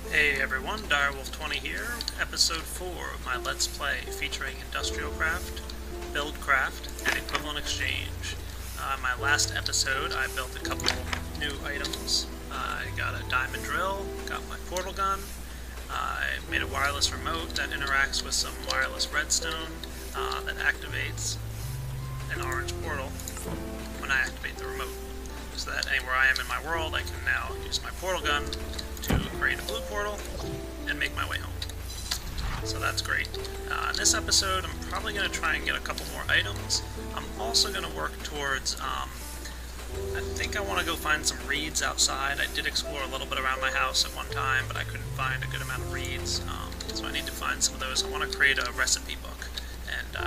Hey everyone, Direwolf20 here, Episode 4 of my Let's Play featuring Industrial Craft, BuildCraft, and Equivalent Exchange. My last episode, I built a couple new items. I got a diamond drill, got my portal gun, I made a wireless remote that interacts with some wireless redstone that activates an orange portal when I activate the remote. So that anywhere I am in my world, I can now use my portal gun to create a blue portal and make my way home. So that's great. In this episode, I'm probably going to try and get a couple more items. I'm also going to work towards, I think I want to go find some reeds outside. I did explore a little bit around my house at one time, but I couldn't find a good amount of reeds, so I need to find some of those. I want to create a recipe book, and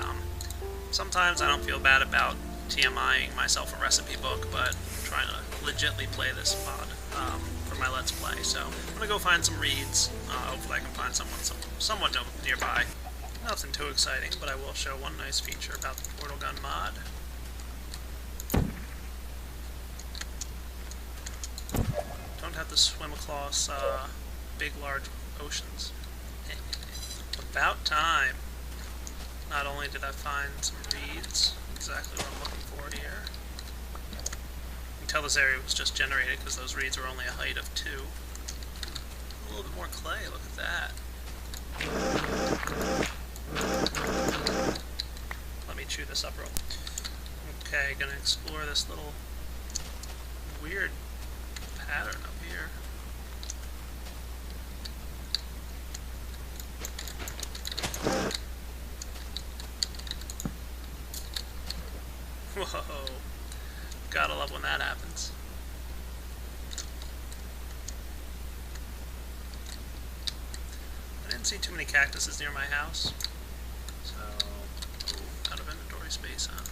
sometimes I don't feel bad about TMIing myself a recipe book, but I'm trying to legitly play this mod for my Let's Play. So I'm going to go find some reeds. Hopefully I can find someone somewhat nearby. Nothing too exciting, but I will show one nice feature about the portal gun mod. Don't have to swim across big, large oceans. About time. Not only did I find some reeds, exactly what I'm looking for here. You can tell this area was just generated because those reeds were only a height of 2. A little bit more clay, look at that. Let me chew this up real. Okay, gonna explore this little weird pattern up here. Whoa, gotta love when that happens. I didn't see too many cactuses near my house, so out of inventory space, huh?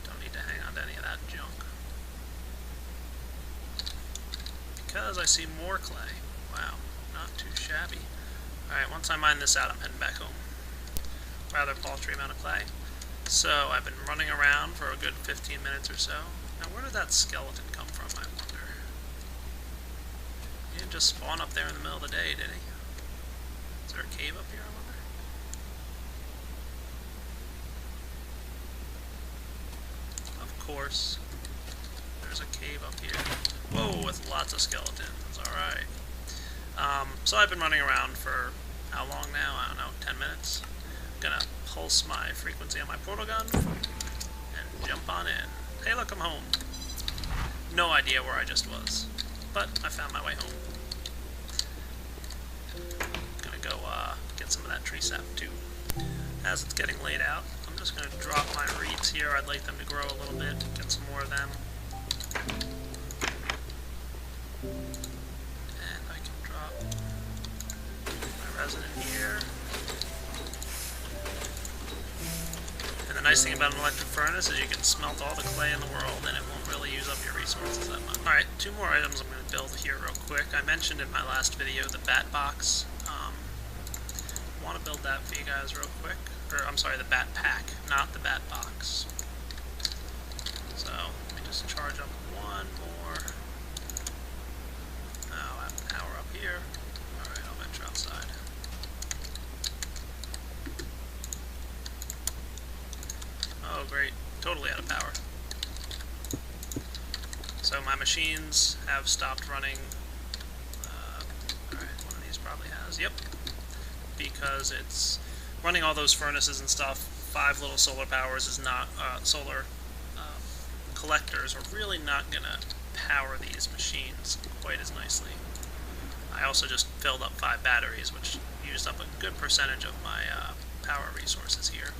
Don't need to hang on to any of that junk. Because I see more clay. Wow, not too shabby. Alright, once I mine this out, I'm heading back home. Rather paltry amount of clay. So, I've been running around for a good 15 minutes or so. Now, where did that skeleton come from, I wonder? He didn't just spawn up there in the middle of the day, did he? Is there a cave up here, I wonder? Of course. There's a cave up here. Whoa, with lots of skeletons. Alright. So I've been running around for how long now? I don't know, 10 minutes. I'm gonna pulse my frequency on my portal gun and jump on in. Hey, look, I'm home. No idea where I just was, but I found my way home. Gonna go get some of that tree sap too. As it's getting laid out, I'm just gonna drop my reeds here. I'd like them to grow a little bit, get some more of them. In here. And the nice thing about an electric furnace is you can smelt all the clay in the world and it won't really use up your resources that much. Alright, 2 more items I'm going to build here real quick. I mentioned in my last video the bat box. I want to build that for you guys real quick. Or, I'm sorry, the bat pack, not the bat box. So, let me just charge up one more. Now I have power up here. Alright, I'll venture outside. Oh great, totally out of power. So my machines have stopped running. Alright, one of these probably has, yep. Because it's running all those furnaces and stuff. 5 little solar powers is not, solar collectors are really not gonna power these machines quite as nicely. I also just filled up 5 batteries, which used up a good percentage of my power resources here.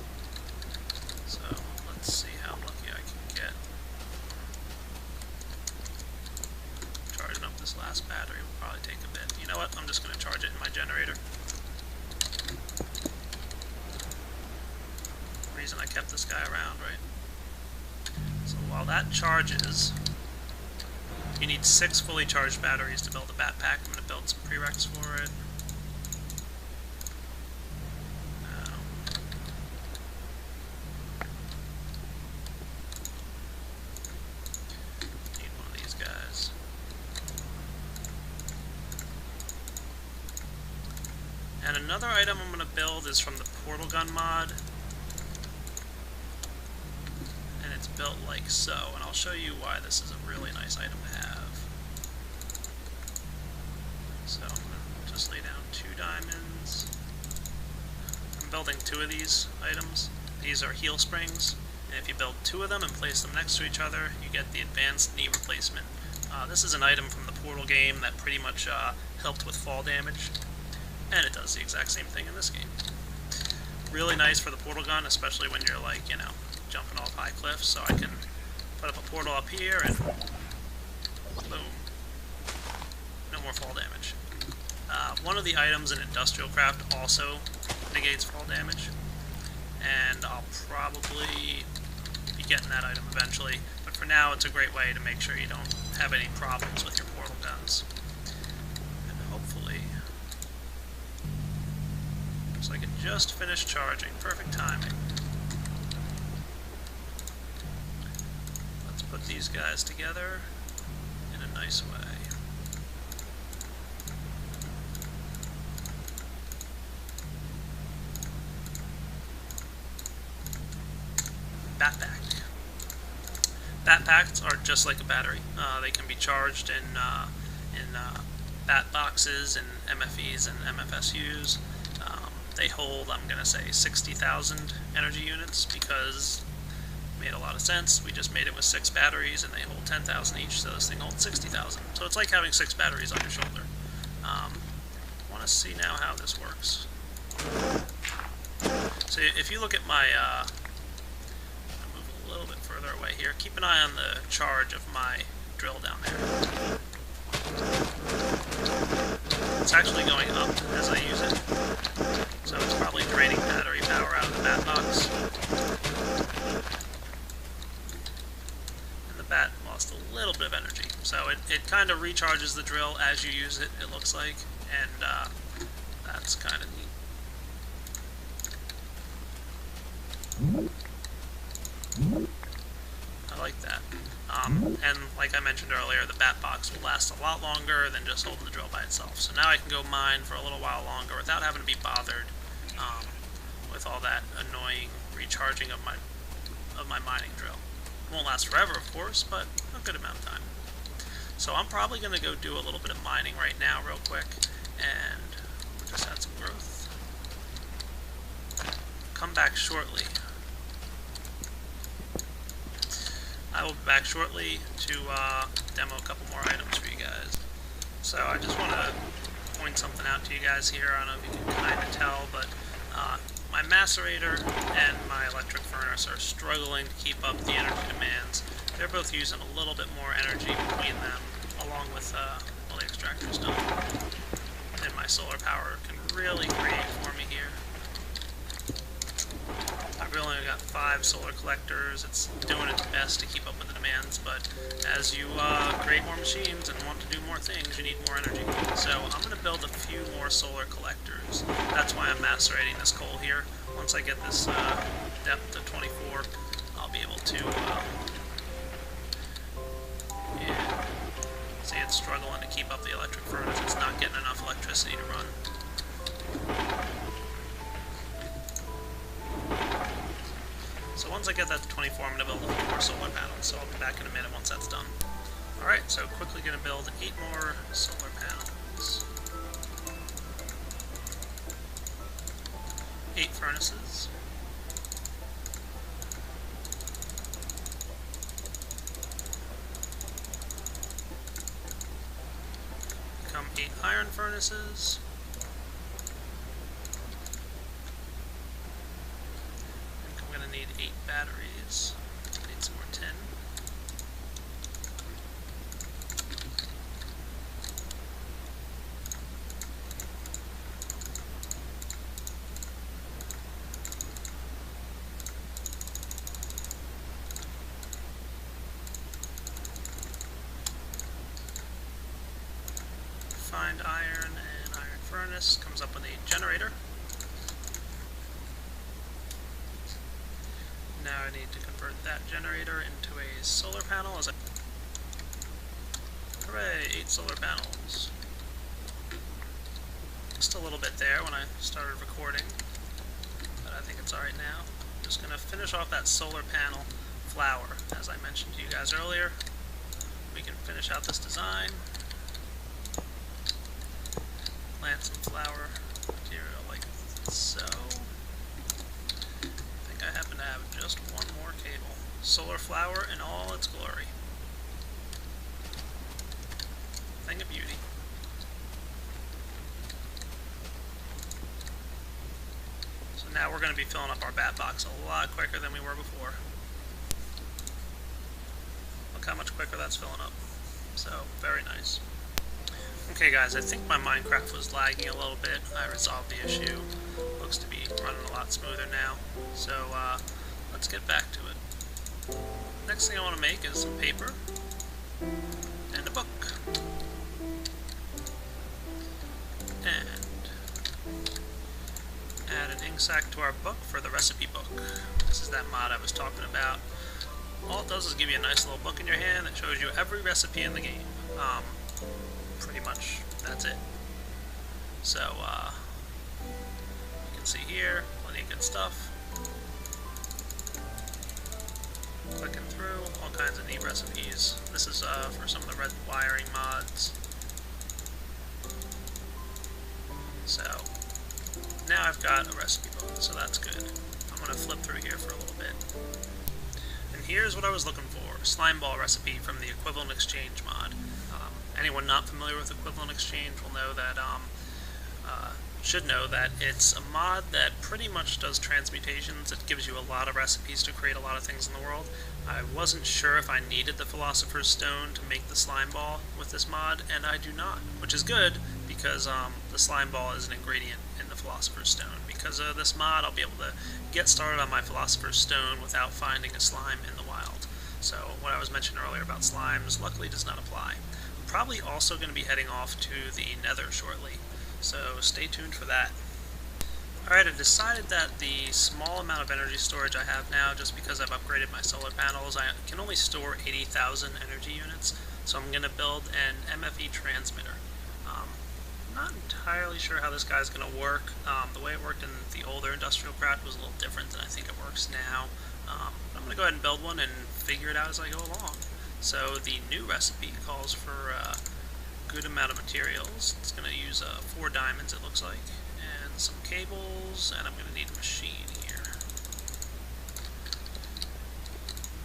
So, let's see how lucky I can get. Charging up this last battery will probably take a bit. You know what? I'm just going to charge it in my generator. Reason I kept this guy around, right? So while that charges, you need 6 fully charged batteries to build a bat pack. I'm going to build some prereqs for it. Another item I'm going to build is from the portal gun mod. And it's built like so, and I'll show you why this is a really nice item to have. So I'm going to just lay down 2 diamonds. I'm building 2 of these items. These are heal springs, and if you build 2 of them and place them next to each other, you get the advanced knee replacement. This is an item from the Portal game that pretty much helped with fall damage, and it does the exact same thing in this game. Really nice for the portal gun, especially when you're like, you know, jumping off high cliffs, so I can put up a portal up here and boom. No more fall damage. One of the items in Industrial Craft also negates fall damage, and I'll probably be getting that item eventually, but for now it's a great way to make sure you don't have any problems with your portal guns. And hopefully, looks like it just finished charging. Perfect timing. Let's put these guys together in a nice way. Backpack. Backpacks are just like a battery. They can be charged in bat boxes and MFEs and MFSUs. They hold, I'm going to say, 60,000 energy units because it made a lot of sense. We just made it with 6 batteries and they hold 10,000 each, so this thing holds 60,000. So it's like having 6 batteries on your shoulder. I want to see now how this works. So if you look at my a little bit further away here. Keep an eye on the charge of my drill down there. It's actually going up as I use it, so it's probably draining battery power out of the bat box. And the bat lost a little bit of energy, so it kind of recharges the drill as you use it, it looks like, and that's kind of neat. I like that. And like I mentioned earlier, the bat box will last a lot longer than just holding the drill by itself. So now I can go mine for a little while longer without having to be bothered with all that annoying recharging of my mining drill. It won't last forever, of course, but a good amount of time. So I'm probably going to go do a little bit of mining right now real quick, and we'll just add some growth. Come back shortly. I will be back shortly to demo a couple more items for you guys. So I just want to point something out to you guys here. I don't know if you can kind of tell, but my macerator and my electric furnace are struggling to keep up the energy demands. They're both using a little bit more energy between them, along with all the extractors done. And my solar power can really create for me here. I've really only got 5 solar collectors. It's doing its best to keep up with the demands, but as you create more machines and want to do more things, you need more energy. So I'm going to build a few more solar collectors. That's why I'm macerating this coal here. Once I get this depth to 24, I'll be able to yeah. See, it's struggling to keep up the electric furnace. It's not getting enough electricity to run. So once I get that to 24, I'm going to build a few more solar panels, so I'll be back in a minute once that's done. Alright, so quickly going to build 8 more solar panels. 8 furnaces. Become 8 iron furnaces. Need 8 batteries. Need some more tin. Find iron and iron furnace comes up with a generator. Now I need to convert that generator into a solar panel. Hooray! 8 solar panels. just a little bit there when I started recording, but I think it's alright now. I'm just going to finish off that solar panel flower, as I mentioned to you guys earlier. We can finish out this design. Plant some flower material like so. I think I happen to have just one more cable. Solar flower in all its glory. Thing of beauty. So now we're going to be filling up our bat box a lot quicker than we were before. Look how much quicker that's filling up. So, very nice. Okay guys, I think my Minecraft was lagging a little bit. I resolved the issue. Looks to be running a lot smoother now. So, let's get back to it. Next thing I want to make is some paper and a book. And add an ink sac to our book for the recipe book. This is that mod I was talking about. All it does is give you a nice little book in your hand that shows you every recipe in the game. Pretty much that's it. So, you can see here, plenty of good stuff. Clicking through, all kinds of neat recipes. This is for some of the red wiring mods. So, now I've got a recipe book, so that's good. I'm going to flip through here for a little bit. And here's what I was looking for. Slime ball recipe from the Equivalent Exchange mod. Anyone not familiar with Equivalent Exchange will know that, should know that it's a mod that pretty much does transmutations. It gives you a lot of recipes to create a lot of things in the world. I wasn't sure if I needed the Philosopher's Stone to make the slime ball with this mod, and I do not, which is good because the slime ball is an ingredient in the Philosopher's Stone. Because of this mod, I'll be able to get started on my Philosopher's Stone without finding a slime in the wild. So what I was mentioning earlier about slimes luckily does not apply. I'm probably also going to be heading off to the Nether shortly, so stay tuned for that. Alright, I've decided that the small amount of energy storage I have now, just because I've upgraded my solar panels, I can only store 80,000 energy units, so I'm going to build an MFE transmitter. I'm not entirely sure how this guy's going to work. The way it worked in the older industrial craft was a little different than I think it works now. I'm going to go ahead and build one and figure it out as I go along. So the new recipe calls for a good amount of materials. It's going to use 4 diamonds, it looks like, and some cables, and I'm going to need a machine here.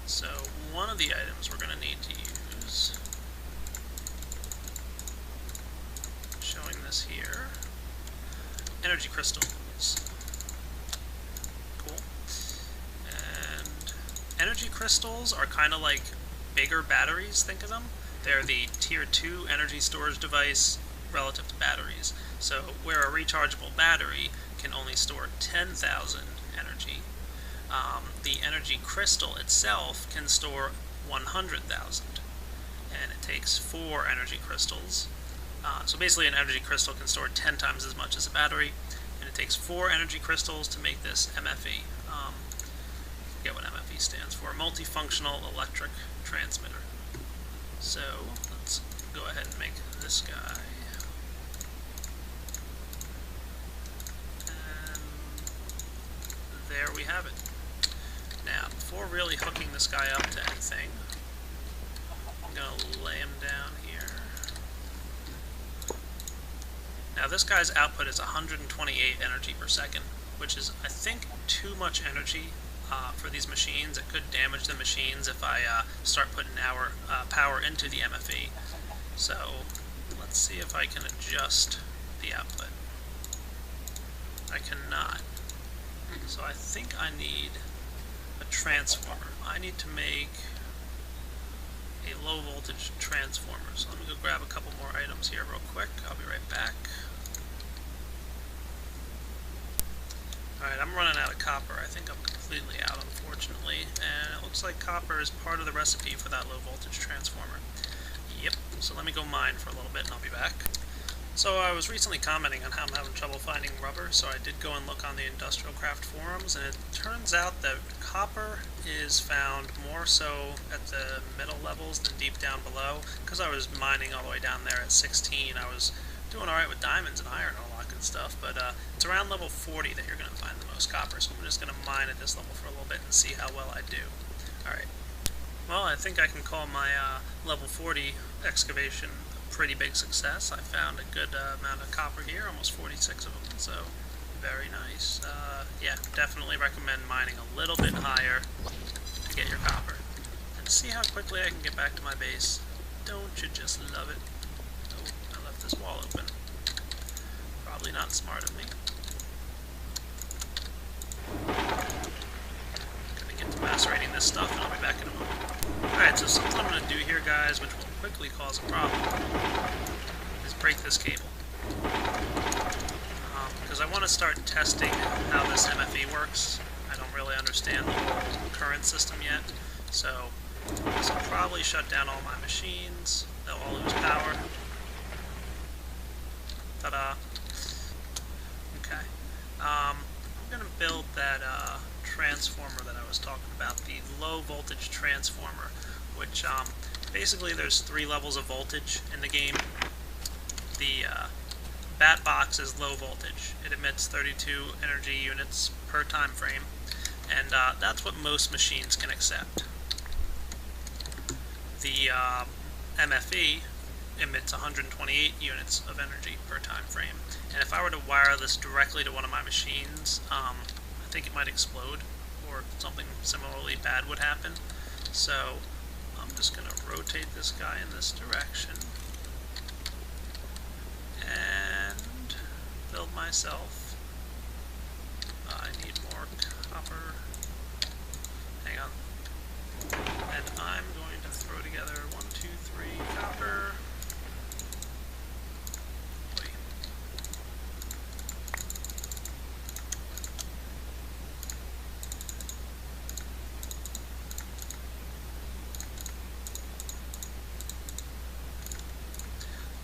So one of the items we're going to need to use, showing this here, energy crystals. Cool. And energy crystals are kind of like bigger batteries, think of them. They're the tier 2 energy storage device relative to batteries. So where a rechargeable battery can only store 10,000 energy, the energy crystal itself can store 100,000. And it takes 4 energy crystals. So basically an energy crystal can store 10 times as much as a battery, and it takes 4 energy crystals to make this MFE. Forget what MFE stands for, multifunctional electric transmitter. So let's go ahead and make this guy. And there we have it. Now, before really hooking this guy up to anything, I'm going to lay him down here. Now this guy's output is 128 energy per second, which is, I think, too much energy for these machines. It could damage the machines if I start putting our power into the MFE. So let's see if I can adjust the output. I cannot. So I think I need a transformer. I need to make a low voltage transformer. So let me go grab a couple more items here real quick. I'll be right back. Alright, I'm running out of copper. I think I'm completely out, unfortunately, and it looks like copper is part of the recipe for that low voltage transformer. Yep, so let me go mine for a little bit and I'll be back. So I was recently commenting on how I'm having trouble finding rubber, so I did go and look on the Industrial Craft forums, and it turns out that copper is found more so at the middle levels than deep down below. Because I was mining all the way down there at 16, I was doing alright with diamonds and iron and all that good and stuff, but it's around level 40 that you're going to find the most copper, so I'm just going to mine at this level for a little bit and see how well I do. Alright, well, I think I can call my level 40 excavation a pretty big success. I found a good amount of copper here, almost 46 of them, so very nice. Yeah, definitely recommend mining a little bit higher to get your copper. And see how quickly I can get back to my base. Don't you just love it? Oh, I left this wall open. Probably not smart of me. Gonna get to macerating this stuff and I'll be back in a moment. Alright, so something I'm gonna do here, guys, which will quickly cause a problem, is break this cable. Because I want to start testing how this MFE works. I don't really understand the whole current system yet, so this will probably shut down all my machines. They'll all lose power. Ta-da! Okay. I'm going to build that transformer that I was talking about, the low voltage transformer, which basically there's 3 levels of voltage in the game. The bat box is low voltage. It emits 32 energy units per time frame, and that's what most machines can accept. The MFE emits 128 units of energy per time frame, and if I were to wire this directly to one of my machines, I think it might explode, or something similarly bad would happen. So I'm just going to rotate this guy in this direction and build myself. I need more copper. Hang on. And I'm going to throw together 1, 2, 3 copper. Wait.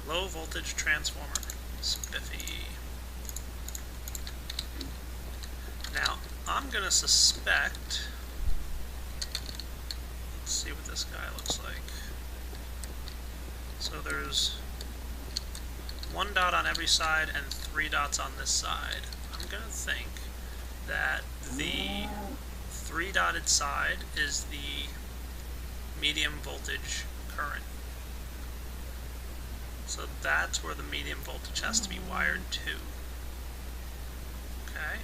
Low voltage transformer. Spiffy. Now, I'm going to suspect... Let's see what this guy looks like. So there's 1 dot on every side and 3 dots on this side. I'm going to think that the 3-dotted side is the medium voltage current. So that's where the medium voltage has to be wired to. Okay.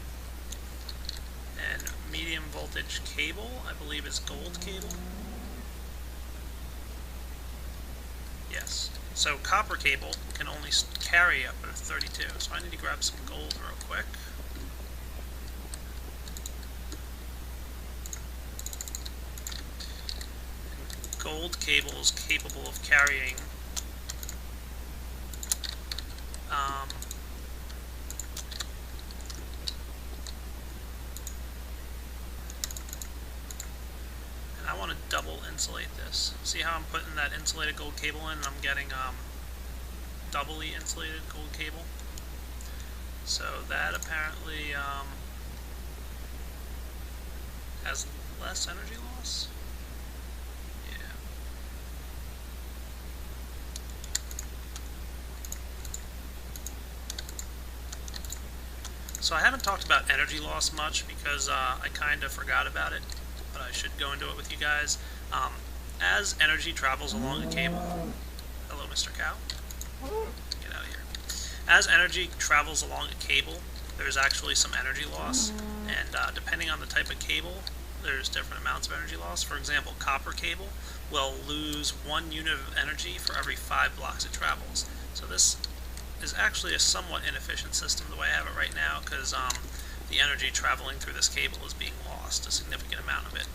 And medium voltage cable, I believe, is gold cable. Yes. So copper cable can only carry up to 32. So I need to grab some gold real quick. Gold cable is capable of carrying and I want to double insulate this. See how I'm putting that insulated gold cable in and I'm getting doubly insulated gold cable? So that apparently has less energy loss? So I haven't talked about energy loss much because I kind of forgot about it, but I should go into it with you guys. As energy travels along a cable... Hello, Mr. Cow. Get out of here. As energy travels along a cable, there's actually some energy loss, and depending on the type of cable, there's different amounts of energy loss. For example, copper cable will lose 1 unit of energy for every 5 blocks it travels. So this is actually a somewhat inefficient system the way I have it right now, because the energy traveling through this cable is being lost, a significant amount of it.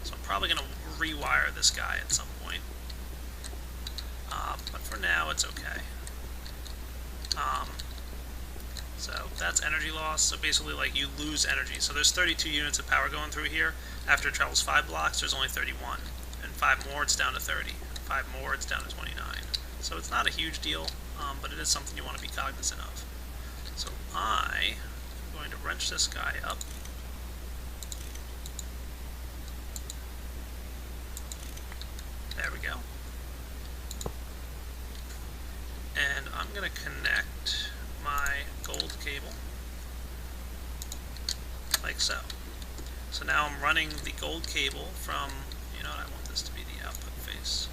So I'm probably going to rewire this guy at some point. But for now, it's okay. So that's energy loss. So basically, like, you lose energy. So there's 32 units of power going through here. After it travels 5 blocks, there's only 31. And 5 more, it's down to 30. 5 more, it's down to 29. So it's not a huge deal. But it is something you want to be cognizant of. So I am going to wrench this guy up. There we go. And I'm going to connect my like so. So now I'm running the gold cable from, you know what, I want this to be the output face.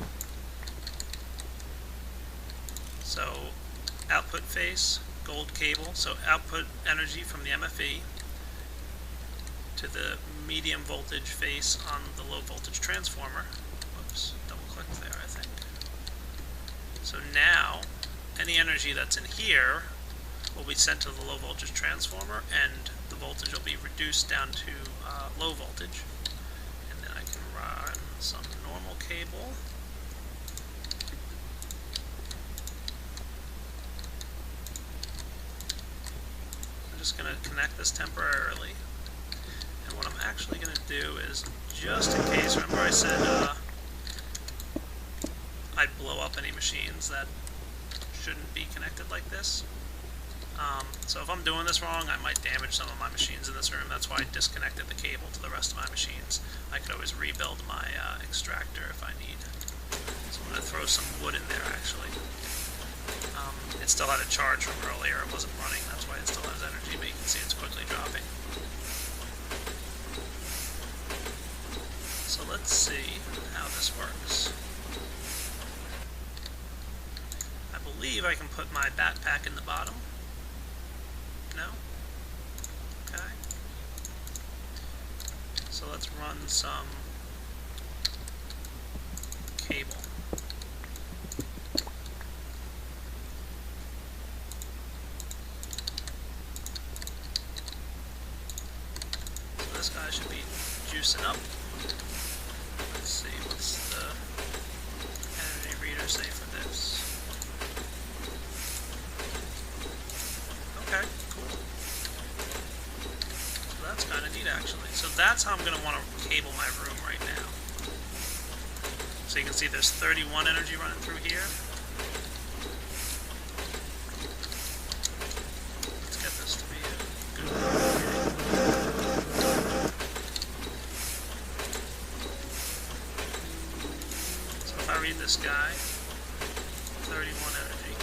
So output face, gold cable, so output energy from the MFE to the medium voltage face on the low voltage transformer. Whoops, double click there, I think. So now any energy that's in here will be sent to the low voltage transformer, and the voltage will be reduced down to low voltage. And then I can run some normal cable. I'm just going to connect this temporarily. And what I'm actually going to do is, just in case, remember I said I'd blow up any machines that shouldn't be connected like this. So if I'm doing this wrong, I might damage some of my machines in this room. That's why I disconnected the cable to the rest of my machines. I could always rebuild my extractor if I need. So I'm going to throw some wood in there, actually. It still had a charge from earlier. It wasn't running. That's why it still has energy, but you can see it's quickly dropping. So let's see how this works. I believe I can put my backpack in the bottom. No? Okay. So let's run some cable. So this guy should be juicing up. Let's see, what's the energy reader say for this? Okay, cool. So that's kind of neat, actually. So that's how I'm going to want to cable my room right now. So you can see there's 31 energy running through here. Let's get this to be a good So if I read this guy, 31 energy.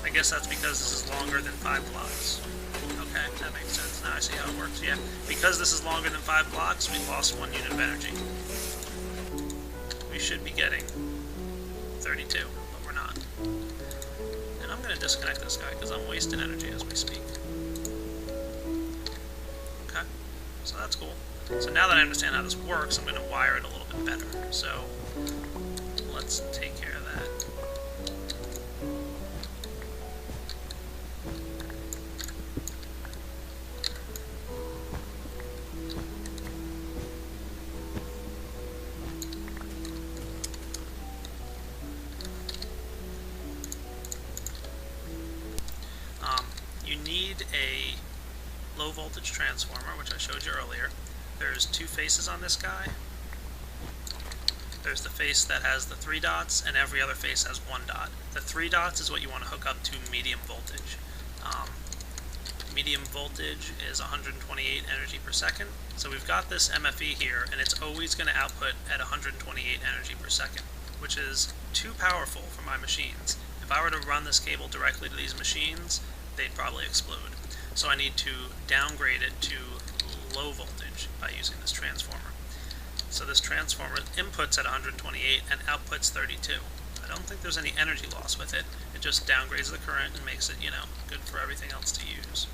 I guess that's because this is longer than 5 blocks. Okay, that makes sense. Now I see how it works. Yeah, because this is longer than 5 blocks, we lost 1 unit of energy. We should be getting 32, but we're not. And I'm going to disconnect this guy because I'm wasting energy as we speak. Okay, so that's cool. So now that I understand how this works, I'm going to wire it a little bit better. So let's take care of that. You need a low voltage transformer, which I showed you earlier. There's 2 faces on this guy. There's the face that has the 3 dots, and every other face has 1 dot. The 3 dots is what you want to hook up to medium voltage. Medium voltage is 128 energy per second. So we've got this MFE here, and it's always going to output at 128 energy per second, which is too powerful for my machines. If I were to run this cable directly to these machines, they'd probably explode. So I need to downgrade it to low voltage by using this transformer. So this transformer inputs at 128 and outputs 32. I don't think there's any energy loss with it. It just downgrades the current and makes it, you know, good for everything else to use.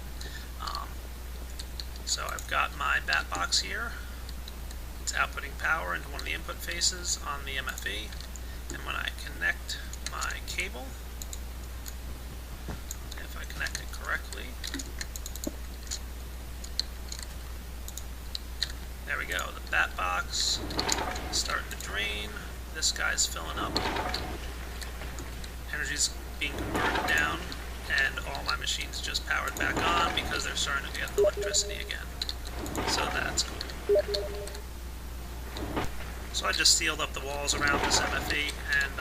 So I've got my bat box here. It's outputting power into one of the input faces on the MFE. And when I connect my cable, if I connect it correctly, there we go. The bat box is starting to drain. This guy's filling up. Energy's being converted down, and all my machines just powered back on because they're starting to get electricity again. So that's cool. So I just sealed up the walls around this MFE, and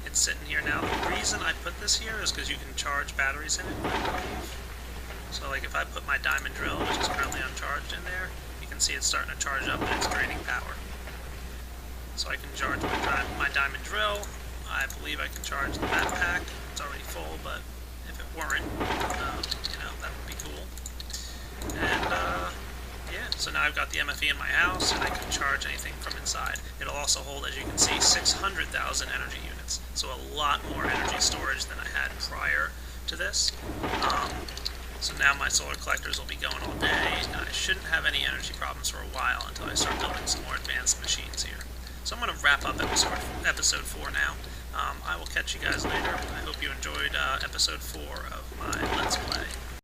it's sitting here now. The reason I put this here is because you can charge batteries in it, I believe. So like if I put my diamond drill, which is currently uncharged in there, you can see it's starting to charge up and it's draining power. So I can charge my diamond drill. I believe I can charge the backpack. It's already full, but if it weren't, that would be cool. And, yeah, so now I've got the MFE in my house, and I can charge anything from inside. It'll also hold, as you can see, 600,000 energy units. So a lot more energy storage than I had prior to this. So now my solar collectors will be going all day, and I shouldn't have any energy problems for a while until I start building some more advanced machines here. So I'm going to wrap up episode 4 now. I will catch you guys later. I hope you enjoyed episode 4 of my Let's Play.